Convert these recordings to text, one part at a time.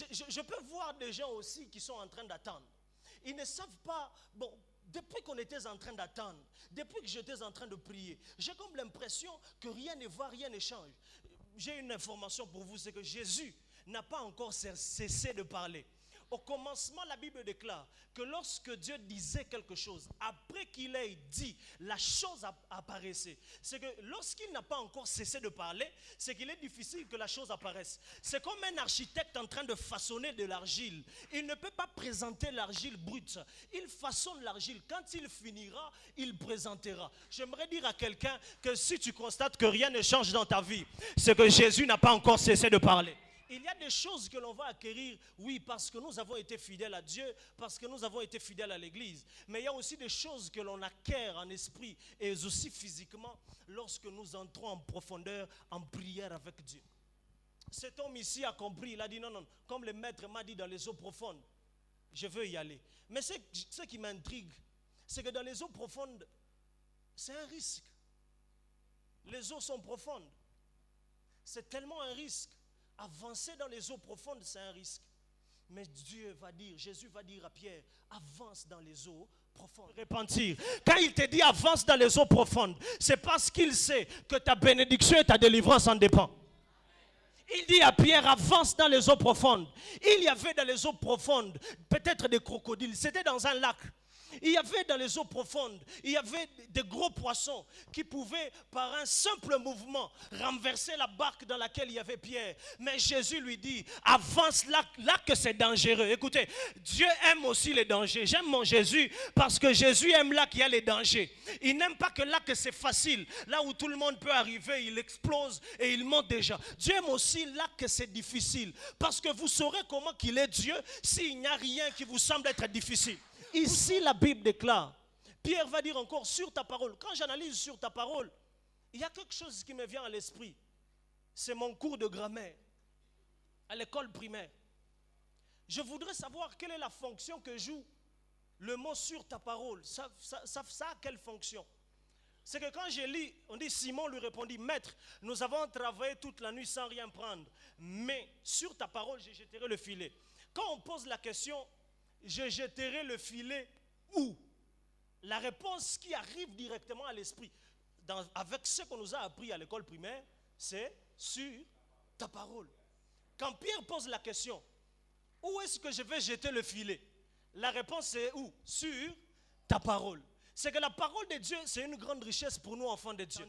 je peux voir des gens aussi qui sont en train d'attendre. Ils ne savent pas, bon, depuis qu'on était en train d'attendre, depuis que j'étais en train de prier, j'ai comme l'impression que rien ne va, rien ne change. J'ai une information pour vous, c'est que Jésus n'a pas encore cessé de parler. Au commencement, la Bible déclare que lorsque Dieu disait quelque chose, après qu'il ait dit, la chose apparaissait. C'est que lorsqu'il n'a pas encore cessé de parler, c'est qu'il est difficile que la chose apparaisse. C'est comme un architecte en train de façonner de l'argile. Il ne peut pas présenter l'argile brute. Il façonne l'argile. Quand il finira, il présentera. J'aimerais dire à quelqu'un que si tu constates que rien ne change dans ta vie, c'est que Jésus n'a pas encore cessé de parler. Il y a des choses que l'on va acquérir, oui, parce que nous avons été fidèles à Dieu, parce que nous avons été fidèles à l'Église. Mais il y a aussi des choses que l'on acquiert en esprit et aussi physiquement lorsque nous entrons en profondeur, en prière avec Dieu. Cet homme ici a compris, il a dit non, non, comme le maître m'a dit dans les eaux profondes, je veux y aller. Mais ce qui m'intrigue, c'est que dans les eaux profondes, c'est un risque. Les eaux sont profondes. C'est tellement un risque. Avancer dans les eaux profondes, c'est un risque. Mais Dieu va dire, Jésus va dire à Pierre, avance dans les eaux profondes. Repentir. Quand il te dit avance dans les eaux profondes, c'est parce qu'il sait que ta bénédiction et ta délivrance en dépendent. Il dit à Pierre, avance dans les eaux profondes. Il y avait dans les eaux profondes, peut-être des crocodiles. C'était dans un lac. Il y avait dans les eaux profondes, il y avait des gros poissons qui pouvaient par un simple mouvement renverser la barque dans laquelle il y avait Pierre. Mais Jésus lui dit, avance là que c'est dangereux. Écoutez, Dieu aime aussi les dangers. J'aime mon Jésus parce que Jésus aime là qu'il y a les dangers. Il n'aime pas que là que c'est facile, là où tout le monde peut arriver, il explose et il monte déjà. Dieu aime aussi là que c'est difficile parce que vous saurez comment qu'il est Dieu s'il n'y a rien qui vous semble être difficile. Ici, la Bible déclare, Pierre va dire encore sur ta parole. Quand j'analyse sur ta parole, il y a quelque chose qui me vient à l'esprit. C'est mon cours de grammaire à l'école primaire. Je voudrais savoir quelle est la fonction que joue le mot sur ta parole. Ça a quelle fonction? C'est que quand je lis, on dit Simon lui répondit, maître, nous avons travaillé toute la nuit sans rien prendre. Mais sur ta parole, je jetterai le filet. Quand on pose la question, je jetterai le filet où? La réponse qui arrive directement à l'esprit, avec ce qu'on nous a appris à l'école primaire, c'est sur ta parole. Quand Pierre pose la question, où est-ce que je vais jeter le filet? La réponse c'est où? Sur ta parole. C'est que la parole de Dieu, c'est une grande richesse pour nous, enfants de Dieu.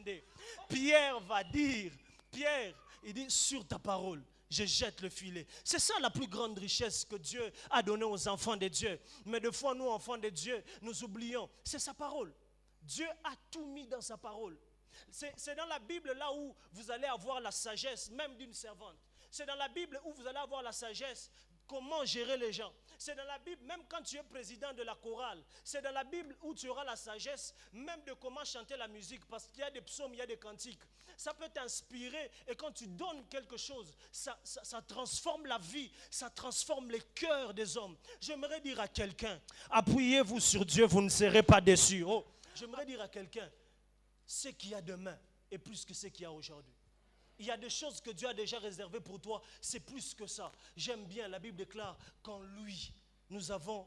Pierre va dire, Pierre, il dit sur ta parole. Je jette le filet. C'est ça la plus grande richesse que Dieu a donnée aux enfants de Dieu. Mais des fois, nous, enfants de Dieu, nous oublions. C'est sa parole. Dieu a tout mis dans sa parole. C'est dans la Bible là où vous allez avoir la sagesse, même d'une servante. C'est dans la Bible où vous allez avoir la sagesse, comment gérer les gens. C'est dans la Bible, même quand tu es président de la chorale, c'est dans la Bible où tu auras la sagesse, même de comment chanter la musique, parce qu'il y a des psaumes, il y a des cantiques. Ça peut t'inspirer, et quand tu donnes quelque chose, ça transforme la vie, ça transforme les cœurs des hommes. J'aimerais dire à quelqu'un, appuyez-vous sur Dieu, vous ne serez pas déçus. Oh, j'aimerais dire à quelqu'un, ce qu'il y a demain est plus que ce qu'il y a aujourd'hui. Il y a des choses que Dieu a déjà réservées pour toi. C'est plus que ça. J'aime bien, la Bible déclare qu'en lui, nous avons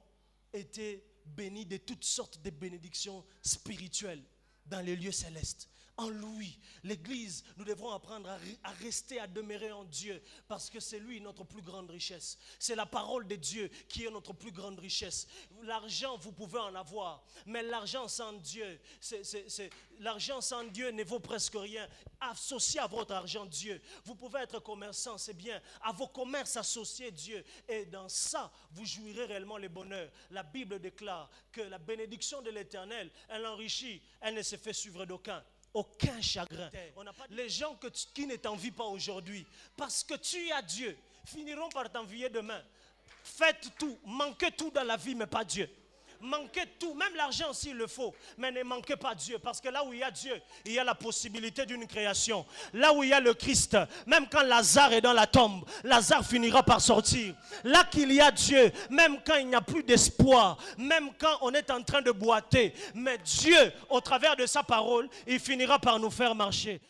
été bénis de toutes sortes de bénédictions spirituelles dans les lieux célestes. En lui, l'Église, nous devrons apprendre à rester, à demeurer en Dieu, parce que c'est lui notre plus grande richesse. C'est la parole de Dieu qui est notre plus grande richesse. L'argent, vous pouvez en avoir, mais l'argent sans Dieu, l'argent sans Dieu ne vaut presque rien. Associez à votre argent Dieu. Vous pouvez être commerçant, c'est bien. À vos commerces, associez Dieu. Et dans ça, vous jouirez réellement le bonheur. La Bible déclare que la bénédiction de l'Éternel, elle enrichit, elle ne se fait suivre d'aucun. Aucun chagrin. Les gens qui ne t'envient pas aujourd'hui, parce que tu as Dieu, finiront par t'envier demain. Faites tout, manquez tout dans la vie, mais pas Dieu. Manquez tout, même l'argent s'il le faut, mais ne manquez pas Dieu, parce que là où il y a Dieu, il y a la possibilité d'une création. Là où il y a le Christ, même quand Lazare est dans la tombe, Lazare finira par sortir. Là qu'il y a Dieu, même quand il n'y a plus d'espoir, même quand on est en train de boiter, mais Dieu, au travers de sa parole, il finira par nous faire marcher.